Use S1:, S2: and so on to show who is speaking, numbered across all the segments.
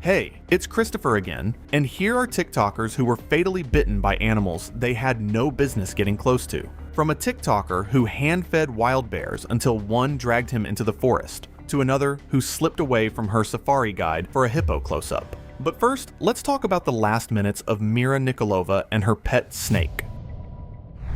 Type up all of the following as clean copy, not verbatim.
S1: Hey, it's Christopher again, and here are TikTokers who were fatally bitten by animals they had no business getting close to. From a TikToker who hand-fed wild bears until one dragged him into the forest, to another who slipped away from her safari guide for a hippo close-up. But first, let's talk about the last minutes of Mira Nikolova and her pet snake.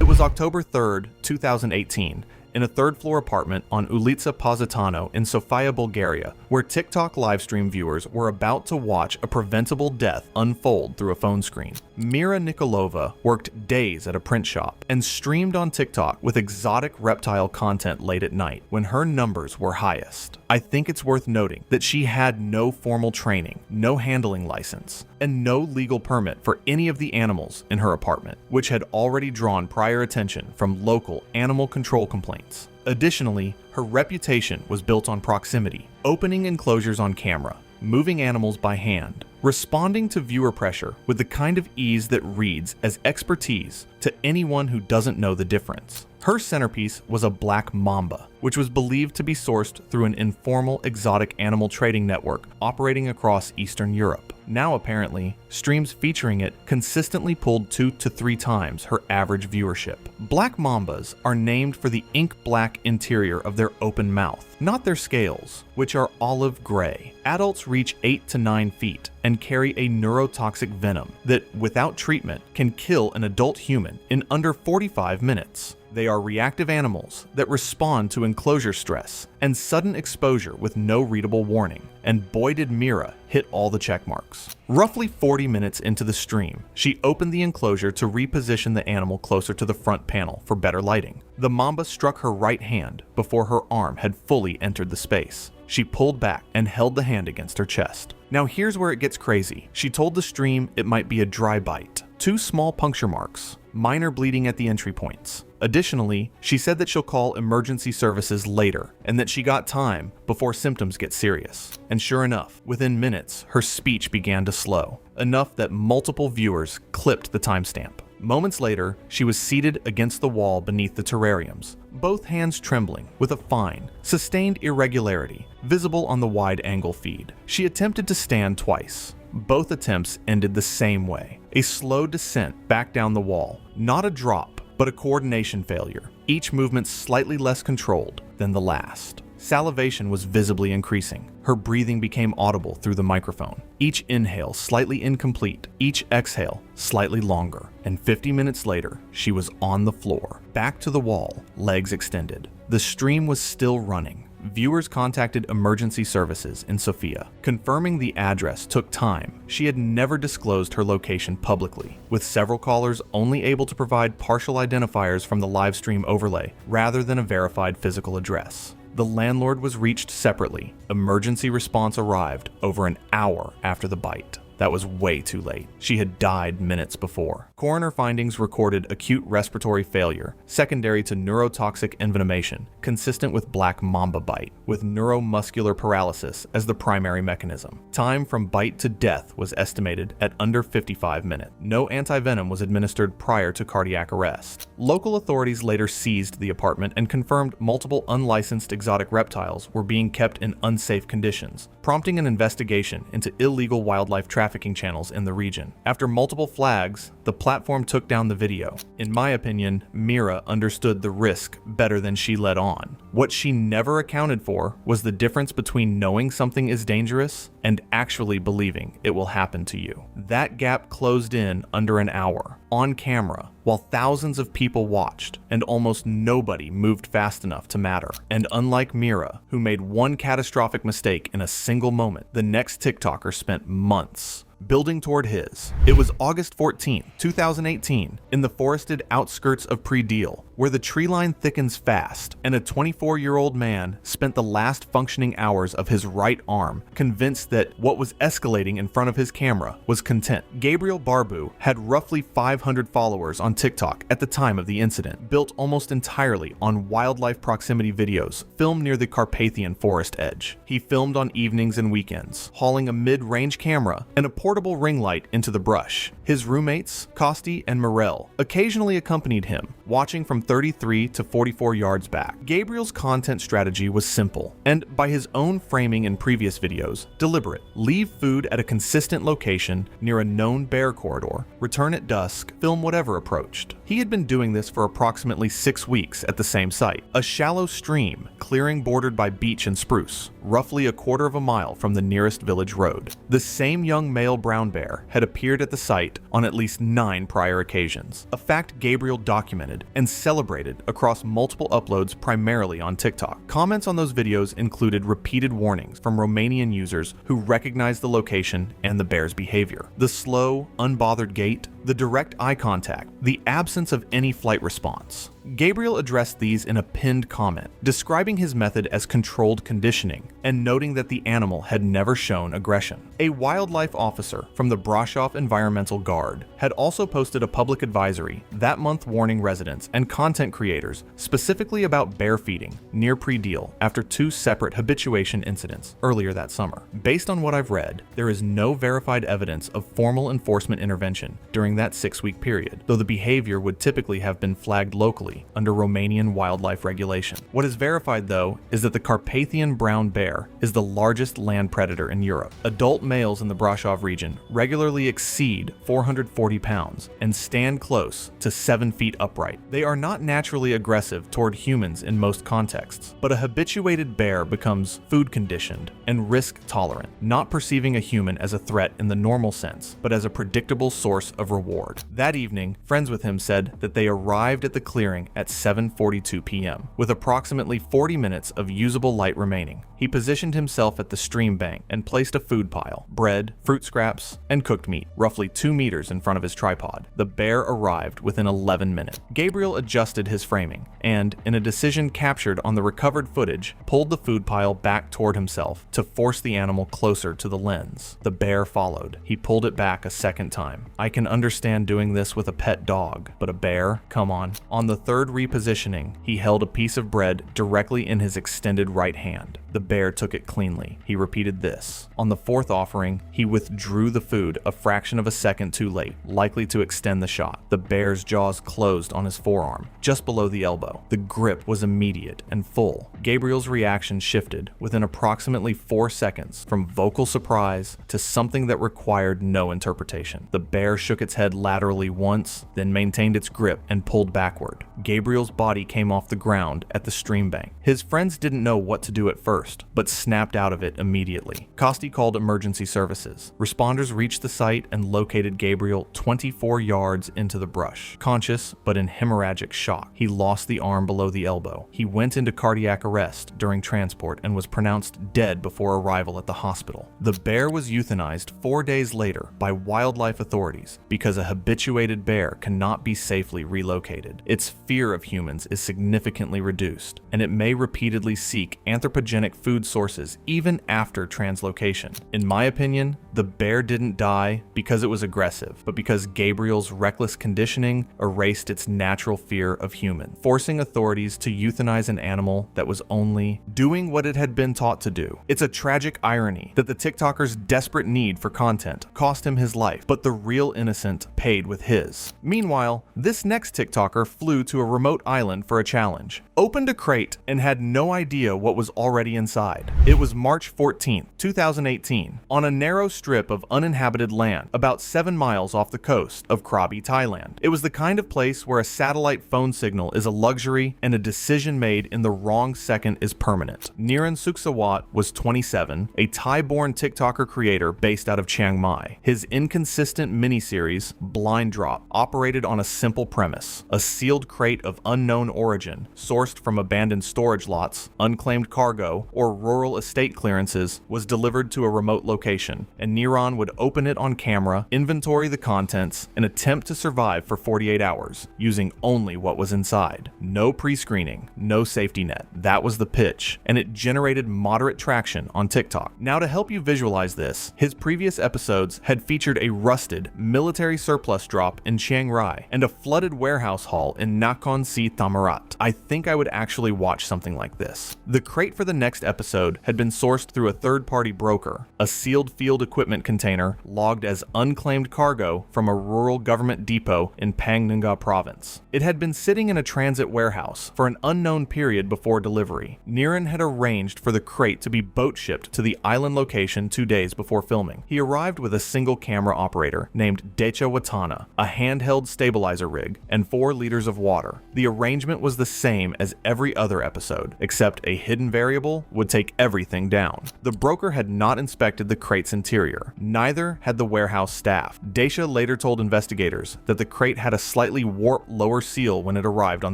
S1: It was October 3rd, 2018, in a third-floor apartment on Ulica Positano in Sofia, Bulgaria, where TikTok livestream viewers were about to watch a preventable death unfold through a phone screen. Mira Nikolova worked days at a print shop and streamed on TikTok with exotic reptile content late at night when her numbers were highest. I think it's worth noting that she had no formal training, no handling license, and no legal permit for any of the animals in her apartment, which had already drawn prior attention from local animal control complaints. Additionally, her reputation was built on proximity, opening enclosures on camera, moving animals by hand, responding to viewer pressure with the kind of ease that reads as expertise to anyone who doesn't know the difference. Her centerpiece was a black mamba, which was believed to be sourced through an informal exotic animal trading network operating across Eastern Europe. Now apparently, streams featuring it consistently pulled 2 to 3 times her average viewership. Black mambas are named for the ink-black interior of their open mouth, not their scales, which are olive gray. Adults reach 8 to 9 feet and carry a neurotoxic venom that, without treatment, can kill an adult human in under 45 minutes. They are reactive animals that respond to enclosure stress and sudden exposure with no readable warning, and boy did Mira hit all the check marks. Roughly 40 minutes into the stream, she opened the enclosure to reposition the animal closer to the front panel for better lighting. The mamba struck her right hand before her arm had fully entered the space. She pulled back and held the hand against her chest. Now here's where it gets crazy. She told the stream it might be a dry bite, 2 small puncture marks, minor bleeding at the entry points. Additionally, she said that she'll call emergency services later and that she got time before symptoms get serious. And sure enough, within minutes, her speech began to slow, enough that multiple viewers clipped the timestamp. Moments later, she was seated against the wall beneath the terrariums, both hands trembling with a fine, sustained irregularity visible on the wide-angle feed. She attempted to stand twice. Both attempts ended the same way, a slow descent back down the wall, not a drop, but a coordination failure, each movement slightly less controlled than the last. Salivation was visibly increasing. Her breathing became audible through the microphone. Each inhale slightly incomplete, each exhale slightly longer, and 50 minutes later, she was on the floor, back to the wall, legs extended. The stream was still running. Viewers contacted emergency services in Sofia. Confirming the address took time. She had never disclosed her location publicly, with several callers only able to provide partial identifiers from the live stream overlay rather than a verified physical address. The landlord was reached separately. Emergency response arrived over an hour after the bite. That was way too late. She had died minutes before. Coroner findings recorded acute respiratory failure, secondary to neurotoxic envenomation, consistent with black mamba bite, with neuromuscular paralysis as the primary mechanism. Time from bite to death was estimated at under 55 minutes. No antivenom was administered prior to cardiac arrest. Local authorities later seized the apartment and confirmed multiple unlicensed exotic reptiles were being kept in unsafe conditions, prompting an investigation into illegal wildlife trafficking channels in the region. After multiple flags, the platform took down the video. In my opinion, Mira understood the risk better than she let on. What she never accounted for was the difference between knowing something is dangerous and actually believing it will happen to you. That gap closed in under an hour, on camera, while thousands of people watched, and almost nobody moved fast enough to matter. And unlike Mira, who made one catastrophic mistake in a single moment, the next TikToker spent months building toward his. It was August 14, 2018, in the forested outskirts of Predeal, where the tree line thickens fast, and a 24-year-old man spent the last functioning hours of his right arm convinced that what was escalating in front of his camera was content. Gabriel Barbu had roughly 500 followers on TikTok at the time of the incident, built almost entirely on wildlife proximity videos filmed near the Carpathian forest edge. He filmed on evenings and weekends, hauling a mid-range camera and a portable ring light into the brush. His roommates, Kosti and Morel, occasionally accompanied him, watching from 33 to 44 yards back. Gabriel's content strategy was simple, and by his own framing in previous videos, deliberate. Leave food at a consistent location near a known bear corridor, return at dusk, film whatever approached. He had been doing this for approximately 6 weeks at the same site, a shallow stream, clearing bordered by beech and spruce, roughly a quarter of a mile from the nearest village road. The same young male brown bear had appeared at the site on at least 9 prior occasions, a fact Gabriel documented and celebrated across multiple uploads primarily on TikTok. Comments on those videos included repeated warnings from Romanian users who recognized the location and the bear's behavior. The slow, unbothered gait, the direct eye contact, the absence of any flight response. Gabriel addressed these in a pinned comment, describing his method as controlled conditioning and noting that the animal had never shown aggression. A wildlife officer from the Brasov Environmental Guard had also posted a public advisory that month warning residents and content creators specifically about bear feeding near Predeal after 2 separate habituation incidents earlier that summer. Based on what I've read, there is no verified evidence of formal enforcement intervention during that 6-week period, though the behavior would typically have been flagged locally under Romanian wildlife regulation. What is verified, though, is that the Carpathian brown bear is the largest land predator in Europe. Adult males in the Brasov region regularly exceed 440 pounds and stand close to 7 feet upright. They are not naturally aggressive toward humans in most contexts, but a habituated bear becomes food conditioned and risk tolerant, not perceiving a human as a threat in the normal sense, but as a predictable source of reward. That evening, friends with him said that they arrived at the clearing at 7:42 p.m. with approximately 40 minutes of usable light remaining. He positioned himself at the stream bank and placed a food pile, bread, fruit scraps, and cooked meat, roughly 2 meters in front of his tripod. The bear arrived within 11 minutes. Gabriel adjusted his framing and, in a decision captured on the recovered footage, pulled the food pile back toward himself to force the animal closer to the lens. The bear followed. He pulled it back a second time. I can understand doing this with a pet dog, but a bear? Come on. On the third repositioning, he held a piece of bread directly in his extended right hand. The bear took it cleanly. He repeated this. On the fourth offering, he withdrew the food a fraction of a second too late, likely to extend the shot. The bear's jaws closed on his forearm, just below the elbow. The grip was immediate and full. Gabriel's reaction shifted within approximately 4 seconds from vocal surprise to something that required no interpretation. The bear shook its head laterally once, then maintained its grip and pulled backward. Gabriel's body came off the ground at the stream bank. His friends didn't know what to do at first, but snapped out of it immediately. Kosti called emergency services. Responders reached the site and located Gabriel 24 yards into the brush. Conscious, but in hemorrhagic shock. He lost the arm below the elbow. He went into cardiac arrest during transport and was pronounced dead before arrival at the hospital. The bear was euthanized 4 days later by wildlife authorities because a habituated bear cannot be safely relocated. Its fear of humans is significantly reduced, and it may repeatedly seek anthropogenic food sources even after translocation. In my opinion, the bear didn't die because it was aggressive, but because Gabriel's reckless conditioning erased its natural fear of humans, forcing authorities to euthanize an animal that was only doing what it had been taught to do. It's a tragic irony that the TikToker's desperate need for content cost him his life, but the real innocent paid with his. Meanwhile, this next TikToker flew to a remote island for a challenge, opened a crate, and had no idea what was already inside. It was March 14th, 2018, on a narrow strip of uninhabited land about 7 miles off the coast of Krabi, Thailand. It was the kind of place where a satellite phone signal is a luxury and a decision made in the wrong second is permanent. Niran Suksawat was 27, a Thai-born TikToker creator based out of Chiang Mai. His inconsistent miniseries, Blind Drop, operated on a simple premise: a sealed crate of unknown origin, sourced from abandoned storage lots, unclaimed cargo, or rural estate clearances, was delivered to a remote location, and Niran would open it on camera, inventory the contents, and attempt to survive for 48 hours, using only what was inside. No pre-screening, no safety net. That was the pitch, and it generated moderate traction on TikTok. Now, to help you visualize this, his previous episodes had featured a rusted military surplus drop in Chiang Rai and a flooded warehouse haul in Nakhon Si Thammarat. I think I would actually watch something like this. The crate for the next episode had been sourced through a third-party broker, a sealed field equivalent equipment container logged as unclaimed cargo from a rural government depot in Panganga province. It had been sitting in a transit warehouse for an unknown period before delivery. Niren had arranged for the crate to be boat shipped to the island location 2 days before filming. He arrived with a single camera operator named Decha Watana, a handheld stabilizer rig, and 4 liters of water. The arrangement was the same as every other episode, except a hidden variable would take everything down. The broker had not inspected the crate's interior. Neither had the warehouse staff. Decha later told investigators that the crate had a slightly warped lower seal when it arrived on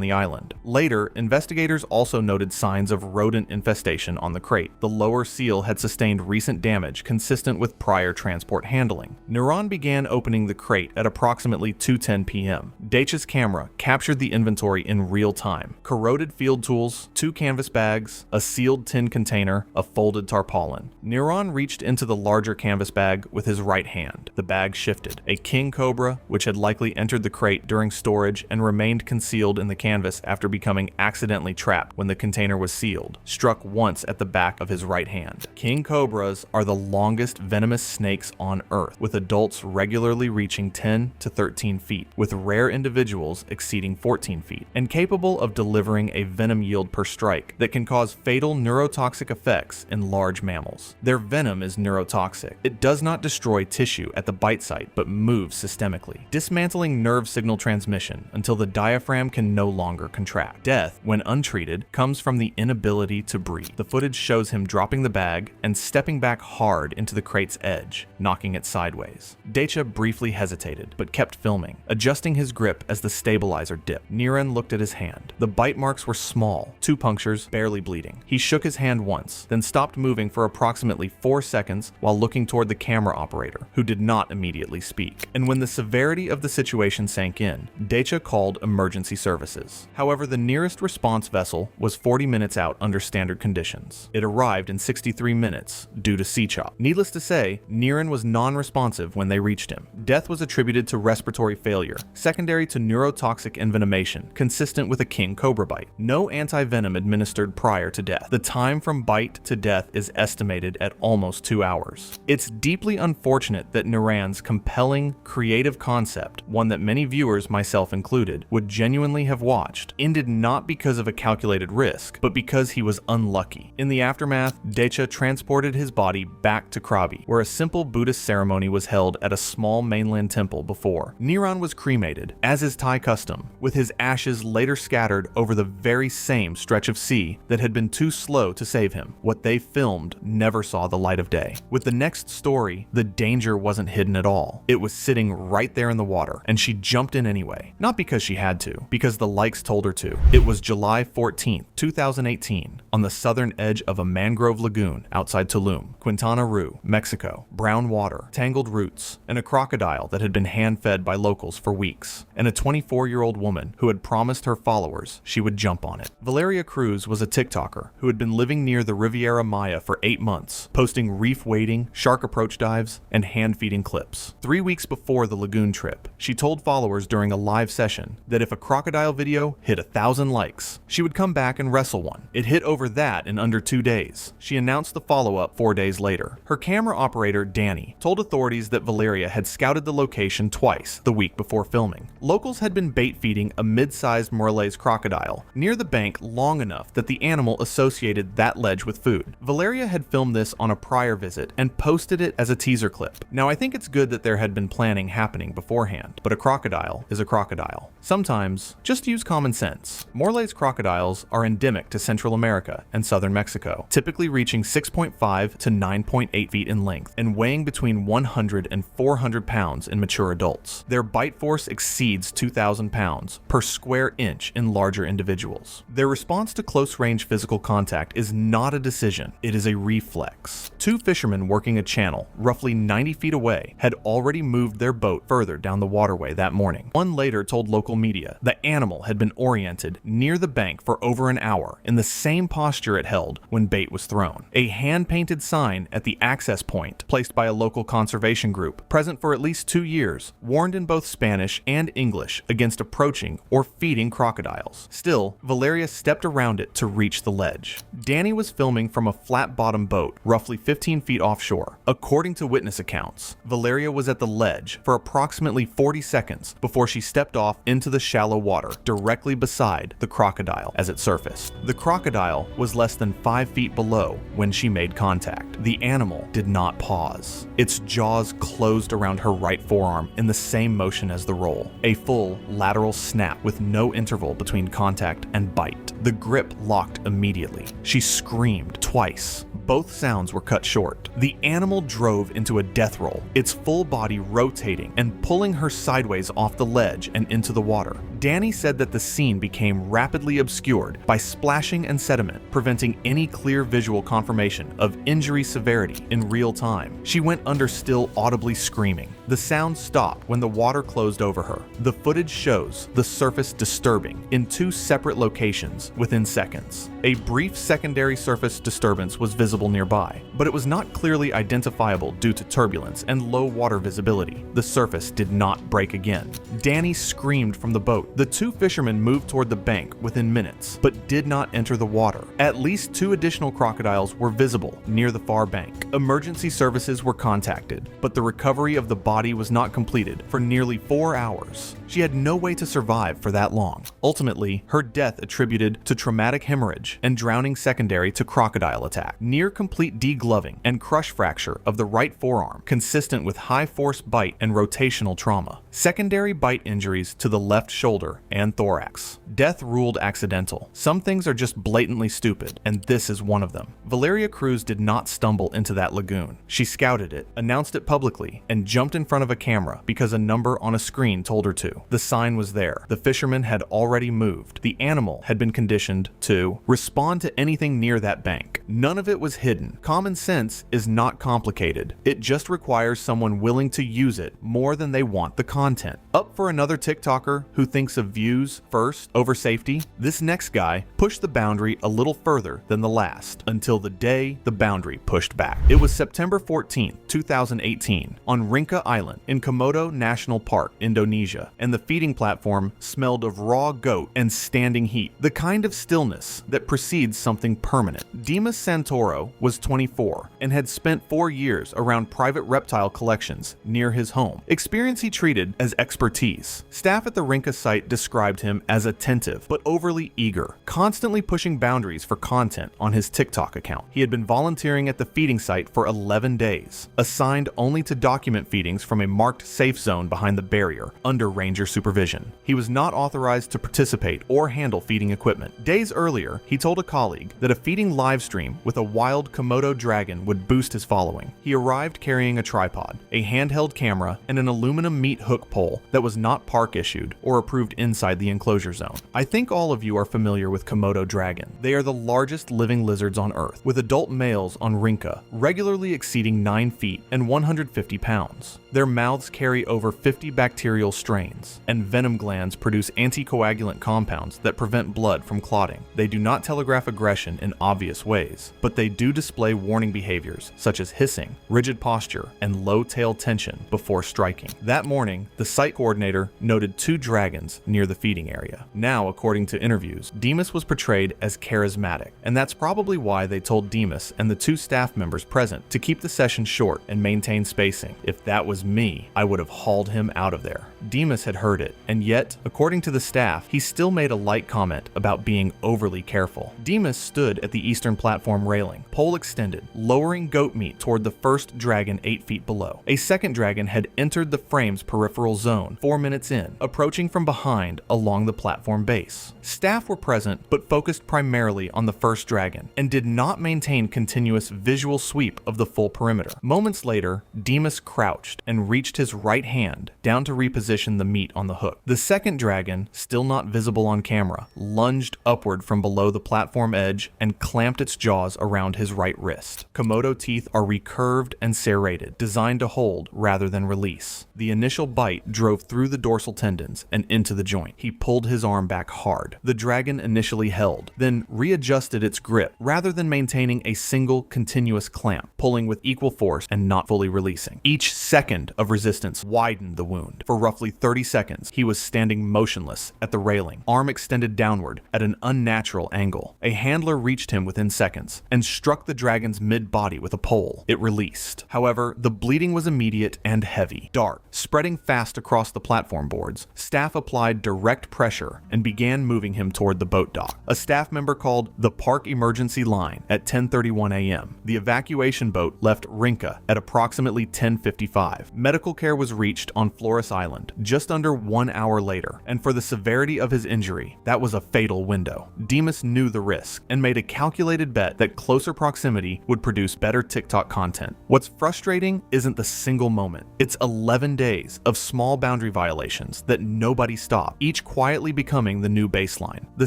S1: the island. Later, investigators also noted signs of rodent infestation on the crate. The lower seal had sustained recent damage consistent with prior transport handling. Niren began opening the crate at approximately 2:10 p.m. Decha's camera captured the inventory in real time. Corroded field tools, 2 canvas bags, a sealed tin container, a folded tarpaulin. Niren reached into the larger canvas bag with his right hand. The bag shifted. A king cobra, which had likely entered the crate during storage and remained concealed in the canvas after becoming accidentally trapped when the container was sealed, struck once at the back of his right hand. King cobras are the longest venomous snakes on Earth, with adults regularly reaching 10 to 13 feet, with rare individuals exceeding 14 feet, and capable of delivering a venom yield per strike that can cause fatal neurotoxic effects in large mammals. Their venom is neurotoxic. It does not destroy tissue at the bite site, but moves systemically, dismantling nerve signal transmission until the diaphragm can no longer contract. Death, when untreated, comes from the inability to breathe. The footage shows him dropping the bag and stepping back hard into the crate's edge, knocking it sideways. Decha briefly hesitated, but kept filming, adjusting his grip as the stabilizer dipped. Niren looked at his hand. The bite marks were small, 2 punctures, barely bleeding. He shook his hand once, then stopped moving for approximately 4 seconds while looking toward the camera operator, who did not immediately speak. And when the severity of the situation sank in, Decha called emergency services. However, the nearest response vessel was 40 minutes out under standard conditions. It arrived in 63 minutes due to sea chop. Needless to say, Niren was non-responsive when they reached him. Death was attributed to respiratory failure, secondary to neurotoxic envenomation, consistent with a king cobra bite. No anti-venom administered prior to death. The time from bite to death is estimated at almost 2 hours. It's deeply unfortunate that Niren's compelling, creative concept, one that many viewers, myself included, would genuinely have watched, ended not because of a calculated risk, but because he was unlucky. In the aftermath, Decha transported his body back to Krabi, where a simple Buddhist ceremony was held at a small mainland temple before. Niren was cremated, as is Thai custom, with his ashes later scattered over the very same stretch of sea that had been too slow to save him. What they filmed never saw the light of day. With the next story, the danger wasn't hidden at all. It was sitting right there in the water, and she jumped in anyway. Not because she had to, because the likes told her to. It was July 14th, 2018, on the southern edge of a mangrove lagoon outside Tulum, Quintana Roo, Mexico. Brown water, tangled roots, and a crocodile that had been hand-fed by locals for weeks, and a 24-year-old woman who had promised her followers she would jump on it. Valeria Cruz was a TikToker who had been living near the Riviera Maya for 8 months, posting reef wading, shark approach dives, and hand-feeding clips. 3 weeks before the lagoon trip, she told followers during a live session that if a crocodile video hit 1,000 likes, she would come back and wrestle one. It hit over that in under 2 days. She announced the follow-up 4 days later. Her camera operator, Danny, told authorities that Valeria had scouted the location twice the week before filming. Locals had been bait feeding a mid-sized Morlaix crocodile near the bank long enough that the animal associated that ledge with food. Valeria had filmed this on a prior visit and posted it as a teaser clip. Now, I think it's good that there had been planning happening beforehand, but a crocodile is a crocodile. Sometimes, just use common sense. Morlaix crocodiles are endemic to Central America and southern Mexico, typically reaching 6.5 to 9.8 feet in length and weighing between 100 and 400 pounds in mature adults. Their bite force exceeds 2,000 pounds per square inch in larger individuals. Their response to close-range physical contact is not a decision, it is a reflex. 2 fishermen working a channel roughly 90 feet away had already moved their boat further down the waterway that morning. One later told local media the animal had been oriented near the bank for over an hour in the same posture it held when bait was thrown. A hand-painted sign at the access point, placed by a local conservation group, present for at least 2 years, warned in both Spanish and English against approaching or feeding crocodiles. Still, Valeria stepped around it to reach the ledge. Danny was filming from a flat-bottom boat, roughly 15 feet offshore. A According to witness accounts, Valeria was at the ledge for approximately 40 seconds before she stepped off into the shallow water directly beside the crocodile as it surfaced. The crocodile was less than 5 feet below when she made contact. The animal did not pause. Its jaws closed around her right forearm in the same motion as the roll, a full lateral snap with no interval between contact and bite. The grip locked immediately. She screamed twice. Both sounds were cut short. The animal drove into a death roll, its full body rotating and pulling her sideways off the ledge and into the water. Danny said that the scene became rapidly obscured by splashing and sediment, preventing any clear visual confirmation of injury severity in real time. She went under still audibly screaming. The sound stopped when the water closed over her. The footage shows the surface disturbing in 2 separate locations within seconds. A brief secondary surface disturbance was visible nearby, but it was not clearly identifiable due to turbulence and low water visibility. The surface did not break again. Danny screamed from the boat. The 2 fishermen moved toward the bank within minutes, but did not enter the water. At least 2 additional crocodiles were visible near the far bank. Emergency services were contacted, but the recovery of the body was not completed for nearly 4 hours. She had no way to survive for that long. Ultimately, her death attributed to traumatic hemorrhage and drowning secondary to crocodile attack. Near complete degloving and crush fracture of the right forearm, consistent with high force bite and rotational trauma. Secondary bite injuries to the left shoulder and thorax. Death ruled accidental. Some things are just blatantly stupid, and this is one of them. Valeria Cruz did not stumble into that lagoon. She scouted it, announced it publicly, and jumped in front of a camera because a number on a screen told her to. The sign was there. The fishermen had already moved. The animal had been conditioned to respond to anything near that bank. None of it was hidden. Common sense is not complicated. It just requires someone willing to use it more than they want the content. Up for another TikToker who thinks of views first over safety? This next guy pushed the boundary a little further than the last until the day the boundary pushed back. It was September 14th, 2018 on Rinca Island in Komodo National Park, Indonesia, and the feeding platform smelled of raw goat and standing heat, the kind of stillness that precedes something permanent. Dimas Santoro was 24 and had spent 4 years around private reptile collections near his home, experience he treated as expertise. Staff at the Rinca site described him as attentive but overly eager, constantly pushing boundaries for content on his TikTok account. He had been volunteering at the feeding site for 11 days, assigned only to document feedings from a marked safe zone behind the barrier under ranger supervision. He was not authorized to participate or handle feeding equipment. Days earlier, he told a colleague that a feeding live stream with a wild Komodo dragon would boost his following. He arrived carrying a tripod, a handheld camera, and an aluminum meat hook pole that was not park issued or approved inside the enclosure zone. I think all of you are familiar with Komodo dragon. They are the largest living lizards on Earth, with adult males on Rinca regularly exceeding 9 feet and 150 pounds. Their mouths carry over 50 bacterial strains, and venom glands produce anticoagulant compounds that prevent blood from clotting. They do not telegraph aggression in obvious ways, but they do display warning behaviors such as hissing, rigid posture, and low tail tension before striking. That morning, the site coordinator noted 2 dragons near the feeding area. Now, according to interviews, Dimas was portrayed as charismatic, and that's probably why they told Dimas and the 2 staff members present to keep the session short and maintain spacing. If that was me, I would have hauled him out of there. Dimas had heard it, and yet, according to the staff, he still made a light comment about being overly careful. Dimas stood at the eastern platform railing, pole extended, lowering goat meat toward the first dragon 8 feet below. A second dragon had entered the frame's peripheral zone 4 minutes in, approaching from behind along the platform base. Staff were present, but focused primarily on the first dragon, and did not maintain continuous visual sweep of the full perimeter. Moments later, Dimas crouched and reached his right hand down to reposition the meat on the hook. The second dragon, still not visible on camera, lunged upward from below the platform edge and clamped its jaws around his right wrist. Komodo teeth are recurved and serrated, designed to hold rather than release. The initial bite drove through the dorsal tendons and into the joint. He pulled his arm back hard. The dragon initially held, then readjusted its grip rather than maintaining a single continuous clamp, pulling with equal force and not fully releasing. Each second of resistance widened the wound. For roughly roughly 30 seconds, he was standing motionless at the railing, arm extended downward at an unnatural angle. A handler reached him within seconds and struck the dragon's mid-body with a pole. It released. However, the bleeding was immediate and heavy, dark, spreading fast across the platform boards. Staff applied direct pressure and began moving him toward the boat dock. A staff member called the Park Emergency Line at 10:31 a.m. The evacuation boat left Rinka at approximately 10:55. Medical care was reached on Flores Island just under 1 hour later, and for the severity of his injury, that was a fatal window. Demas knew the risk and made a calculated bet that closer proximity would produce better TikTok content. What's frustrating isn't the single moment. It's 11 days of small boundary violations that nobody stopped, each quietly becoming the new baseline. The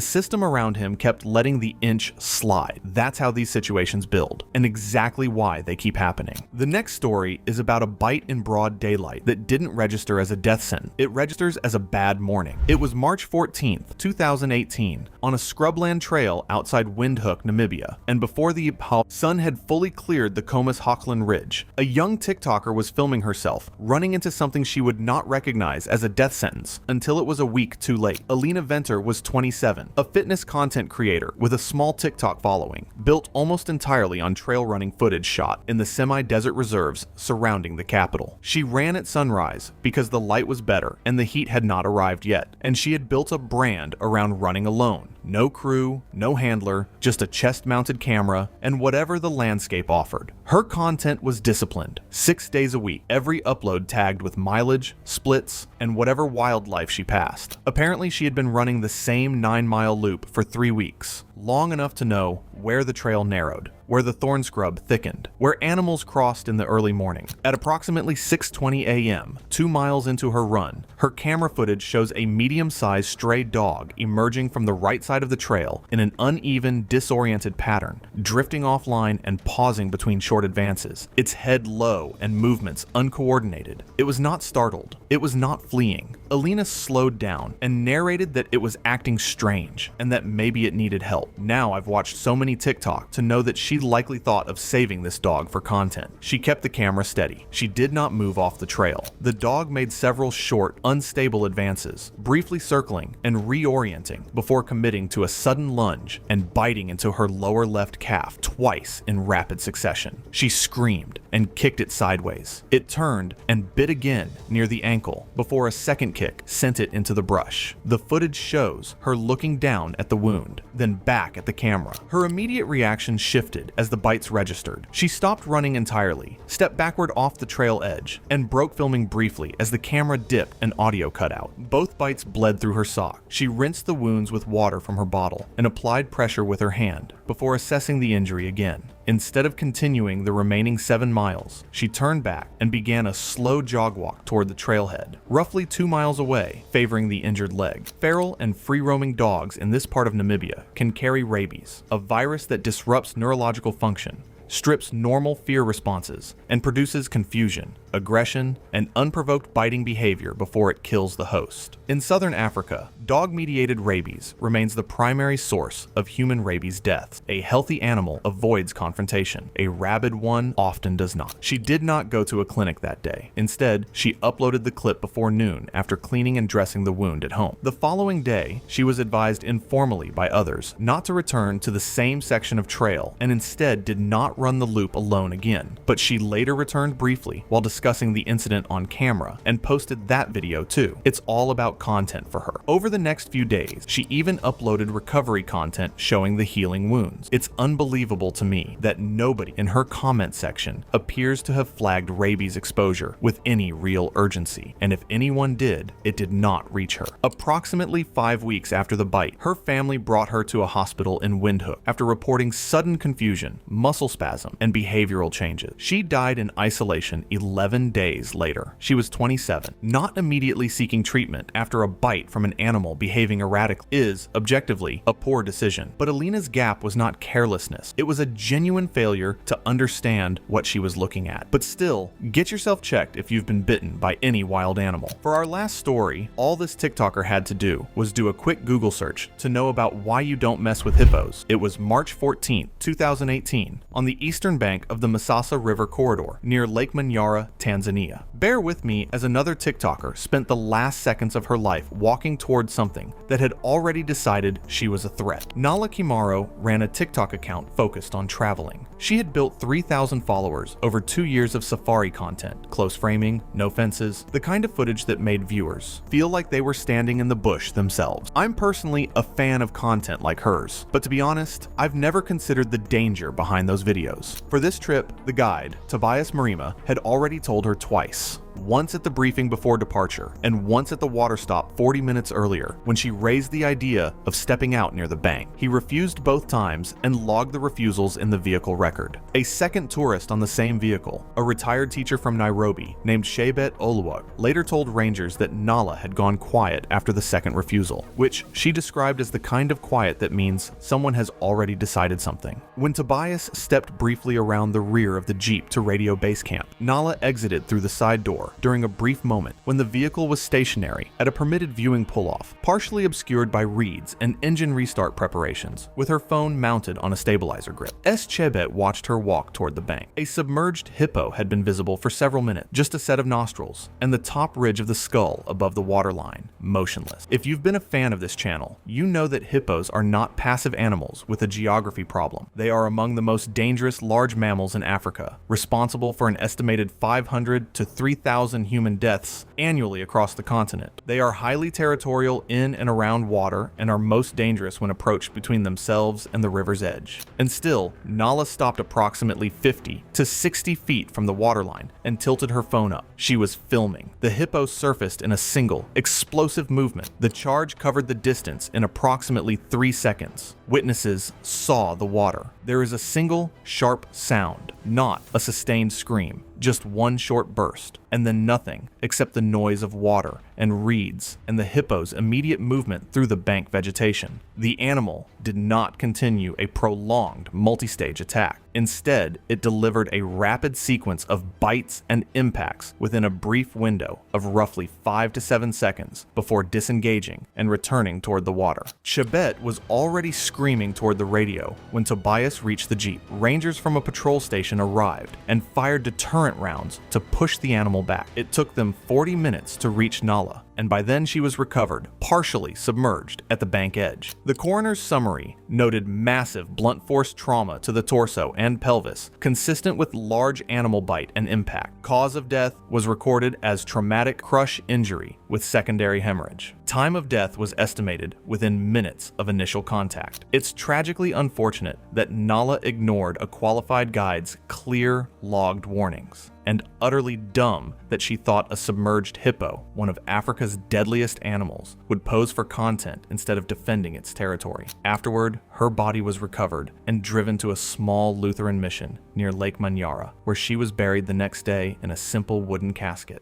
S1: system around him kept letting the inch slide. That's how these situations build, and exactly why they keep happening. The next story is about a bite in broad daylight that didn't register as a death sentence. It registers as a bad morning. It was March 14th, 2018, on a scrubland trail outside Windhoek, Namibia, and before the sun had fully cleared the Comus Hochland Ridge. A young TikToker was filming herself, running into something she would not recognize as a death sentence until it was a week too late. Alina Venter was 27, a fitness content creator with a small TikTok following, built almost entirely on trail running footage shot in the semi-desert reserves surrounding the capital. She ran at sunrise because the light was better and the heat had not arrived yet, and she had built a brand around running alone. No crew, no handler, just a chest-mounted camera, and whatever the landscape offered. Her content was disciplined, 6 days a week, every upload tagged with mileage, splits, and whatever wildlife she passed. Apparently she had been running the same 9-mile loop for 3 weeks, long enough to know where the trail narrowed, where the thorn scrub thickened, where animals crossed in the early morning. At approximately 6:20 a.m., 2 miles into her run, her camera footage shows a medium-sized stray dog emerging from the right side of the trail in an uneven, disoriented pattern, drifting offline and pausing between short advances, its head low and movements uncoordinated. It was not startled. It was not fleeing. Alina slowed down and narrated that it was acting strange and that maybe it needed help. Now I've watched so many TikTok to know that she likely thought of saving this dog for content. She kept the camera steady. She did not move off the trail. The dog made several short, unstable advances, briefly circling and reorienting before committing to a sudden lunge and biting into her lower left calf twice in rapid succession. She screamed and kicked it sideways. It turned and bit again near the ankle before a second kick sent it into the brush. The footage shows her looking down at the wound, then back at the camera. Her immediate reaction shifted as the bites registered. She stopped running entirely, stepped backward off the trail edge, and broke filming briefly as the camera dipped and audio cut out. Both bites bled through her sock. She rinsed the wounds with water from her bottle and applied pressure with her hand before assessing the injury again. Instead of continuing the remaining 7 miles, she turned back and began a slow jog walk toward the trailhead, roughly 2 miles away, favoring the injured leg. Feral and free-roaming dogs in this part of Namibia can carry rabies, a virus that disrupts neurological function, strips normal fear responses, and produces confusion, aggression, and unprovoked biting behavior before it kills the host. In southern Africa, dog-mediated rabies remains the primary source of human rabies deaths. A healthy animal avoids confrontation. A rabid one often does not. She did not go to a clinic that day. Instead, she uploaded the clip before noon after cleaning and dressing the wound at home. The following day, she was advised informally by others not to return to the same section of trail and instead did not run the loop alone again. But she later returned briefly while discussing the incident on camera and posted that video too. It's all about content for her. Over the next few days, she even uploaded recovery content showing the healing wounds. It's unbelievable to me that nobody in her comment section appears to have flagged rabies exposure with any real urgency, and if anyone did, it did not reach her. Approximately 5 weeks after the bite, her family brought her to a hospital in Windhoek after reporting sudden confusion, muscle spasm, and behavioral changes. She died in isolation 11 days later. She was 27, not immediately seeking treatment after a bite from an animal animal behaving erratically is, objectively, a poor decision. But Alina's gap was not carelessness. It was a genuine failure to understand what she was looking at. But still, get yourself checked if you've been bitten by any wild animal. For our last story, all this TikToker had to do was do a quick Google search to know about why you don't mess with hippos. It was March 14, 2018, on the eastern bank of the Masasa River corridor near Lake Manyara, Tanzania. Bear with me as another TikToker spent the last seconds of her life walking towards something that had already decided she was a threat. Nala Kimaro ran a TikTok account focused on traveling. She had built 3,000 followers over 2 years of safari content, close framing, no fences, the kind of footage that made viewers feel like they were standing in the bush themselves. I'm personally a fan of content like hers, but to be honest, I've never considered the danger behind those videos. For this trip, the guide, Tobias Marima, had already told her twice. Once at the briefing before departure, and once at the water stop 40 minutes earlier when she raised the idea of stepping out near the bank. He refused both times and logged the refusals in the vehicle record. A second tourist on the same vehicle, a retired teacher from Nairobi named Shebet Oluwag, later told rangers that Nala had gone quiet after the second refusal, which she described as the kind of quiet that means someone has already decided something. When Tobias stepped briefly around the rear of the Jeep to radio base camp, Nala exited through the side door during a brief moment when the vehicle was stationary at a permitted viewing pull-off, partially obscured by reeds and engine restart preparations, with her phone mounted on a stabilizer grip. Chebet watched her walk toward the bank. A submerged hippo had been visible for several minutes, just a set of nostrils, and the top ridge of the skull above the waterline, motionless. If you've been a fan of this channel, you know that hippos are not passive animals with a geography problem. They are among the most dangerous large mammals in Africa, responsible for an estimated 500 to 3,000 human deaths annually across the continent. They are highly territorial in and around water and are most dangerous when approached between themselves and the river's edge. And still, Nala stopped approximately 50 to 60 feet from the waterline and tilted her phone up. She was filming. The hippo surfaced in a single, explosive movement. The charge covered the distance in approximately 3 seconds. Witnesses saw the water. There is a single, sharp sound, not a sustained scream. Just one short burst, and then nothing except the noise of water and reeds and the hippo's immediate movement through the bank vegetation. The animal did not continue a prolonged multi-stage attack. Instead, it delivered a rapid sequence of bites and impacts within a brief window of roughly 5 to 7 seconds before disengaging and returning toward the water. Chebet was already screaming toward the radio when Tobias reached the Jeep. Rangers from a patrol station arrived and fired deterrent rounds to push the animal back. It took them 40 minutes to reach Nala, and by then she was recovered, partially submerged at the bank edge. The coroner's summary noted massive blunt force trauma to the torso and pelvis, consistent with large animal bite and impact. Cause of death was recorded as traumatic crush injury with secondary hemorrhage. Time of death was estimated within minutes of initial contact. It's tragically unfortunate that Nala ignored a qualified guide's clear, logged warnings, and utterly dumb that she thought a submerged hippo, one of Africa's deadliest animals, would pose for content instead of defending its territory. Afterward, her body was recovered and driven to a small Lutheran mission near Lake Manyara, where she was buried the next day in a simple wooden casket.